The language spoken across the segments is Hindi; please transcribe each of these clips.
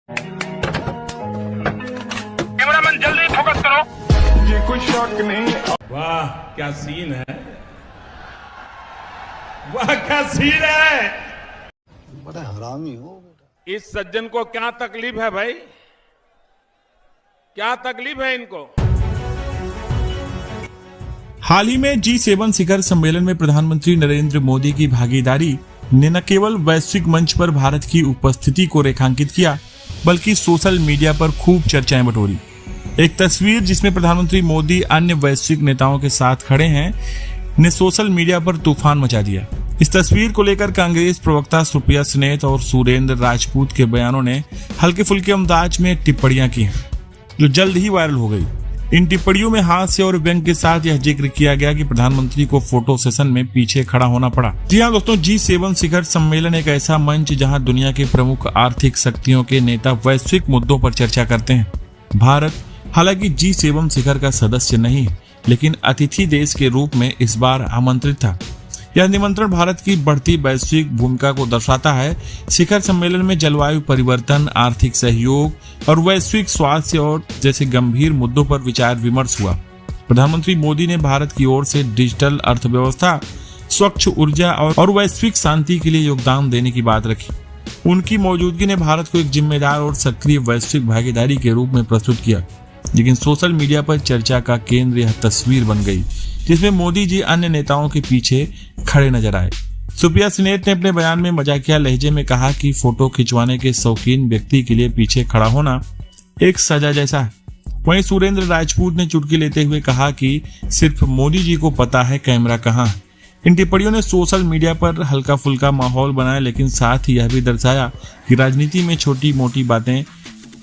कैमरामैन जल्दी फोकस करो। ये कोई शक नहीं। वाह क्या सीन है, वाह क्या सीन है। बड़ा हरामी हो बेटा। इस सज्जन को क्या तकलीफ है भाई, क्या तकलीफ है इनको। हाल ही में G7 शिखर सम्मेलन में प्रधानमंत्री नरेंद्र मोदी की भागीदारी ने न केवल वैश्विक मंच पर भारत की उपस्थिति को रेखांकित किया, बल्कि सोशल मीडिया पर खूब चर्चाएं बटोरी। एक तस्वीर जिसमें प्रधानमंत्री मोदी अन्य वैश्विक नेताओं के साथ खड़े हैं ने सोशल मीडिया पर तूफान मचा दिया। इस तस्वीर को लेकर कांग्रेस प्रवक्ता सुप्रिया सुनेत और सुरेंद्र राजपूत के बयानों ने हल्के फुल्के अंदाज में टिप्पणियां की हैं, जो जल्द ही वायरल हो गई। इन टिप्पणियों में हास्य और व्यंग के साथ यह जिक्र किया गया कि प्रधानमंत्री को फोटो सेशन में पीछे खड़ा होना पड़ा। जी हाँ दोस्तों, G7 शिखर सम्मेलन एक ऐसा मंच जहां दुनिया के प्रमुख आर्थिक शक्तियों के नेता वैश्विक मुद्दों पर चर्चा करते हैं। भारत हालांकि G7 शिखर का सदस्य नहीं है, लेकिन अतिथि देश के रूप में इस बार आमंत्रित था। यह निमंत्रण भारत की बढ़ती वैश्विक भूमिका को दर्शाता है। शिखर सम्मेलन में जलवायु परिवर्तन, आर्थिक सहयोग और वैश्विक स्वास्थ्य और जैसे गंभीर मुद्दों पर विचार विमर्श हुआ। प्रधानमंत्री मोदी ने भारत की ओर से डिजिटल अर्थव्यवस्था, स्वच्छ ऊर्जा और वैश्विक शांति के लिए योगदान देने की बात रखी। उनकी मौजूदगी ने भारत को एक जिम्मेदार और सक्रिय वैश्विक भागीदारी के रूप में प्रस्तुत किया। लेकिन सोशल मीडिया पर चर्चा का केंद्र यह तस्वीर बन गई, जिसमें मोदी जी अन्य नेताओं के पीछे खड़े नजर आए। सुप्रिया सुनेत ने अपने बयान में मजाकिया लहजे में कहा कि फोटो खिंचवाने के शौकीन व्यक्ति के लिए पीछे खड़ा होना एक सजा जैसा है। वहीं सुरेंद्र राजपूत ने चुटकी लेते हुए कहा कि सिर्फ मोदी जी को पता है कैमरा कहाँ है। इन टिप्पणियों ने सोशल मीडिया पर हल्का फुल्का माहौल बनाया, लेकिन साथ ही यह भी दर्शाया कि राजनीति में छोटी मोटी बातें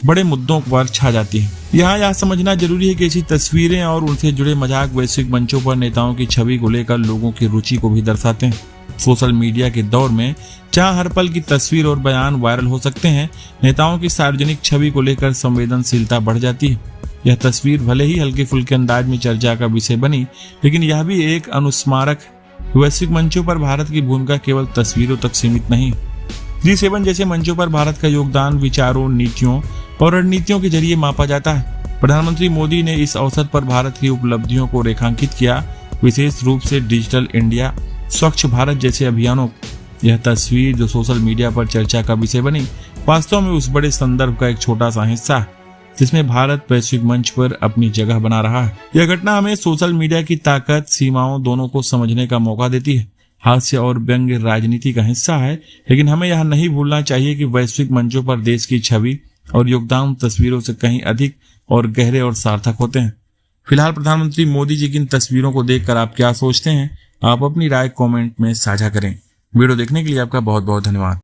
बड़े मुद्दों पर छा जाती हैं। यहाँ यह समझना जरूरी है कि ऐसी तस्वीरें और उनसे जुड़े मजाक वैश्विक मंचों पर नेताओं की छवि को लेकर लोगों की रुचि को भी दर्शाते हैं। सोशल मीडिया के दौर में जहाँ हर पल की तस्वीर और बयान वायरल हो सकते हैं, नेताओं की सार्वजनिक छवि को लेकर संवेदनशीलता बढ़ जाती है। यह तस्वीर भले ही हल्के फुल्के अंदाज में चर्चा का विषय बनी, लेकिन यह भी एक अनुस्मारक। वैश्विक मंचों पर भारत की भूमिका केवल तस्वीरों तक सीमित नहीं। G7 जैसे मंचों पर भारत का योगदान विचारों, नीतियों और रणनीतियों के जरिए मापा जाता है। प्रधानमंत्री मोदी ने इस अवसर पर भारत की उपलब्धियों को रेखांकित किया, विशेष रूप से डिजिटल इंडिया, स्वच्छ भारत जैसे अभियानों। यह तस्वीर जो सोशल मीडिया पर चर्चा का विषय बनी, वास्तव में उस बड़े संदर्भ का एक छोटा सा हिस्सा है जिसमें भारत वैश्विक मंच पर अपनी जगह बना रहा है। यह घटना हमें सोशल मीडिया की ताकत, सीमाओं दोनों को समझने का मौका देती है। हास्य और व्यंग्य राजनीति का हिस्सा है, लेकिन हमें यह नहीं भूलना चाहिए कि वैश्विक मंचों पर देश की छवि और योगदान तस्वीरों से कहीं अधिक और गहरे और सार्थक होते हैं। फिलहाल प्रधानमंत्री मोदी जी की इन तस्वीरों को देखकर आप क्या सोचते हैं? आप अपनी राय कमेंट में साझा करें। वीडियो देखने के लिए आपका बहुत बहुत धन्यवाद।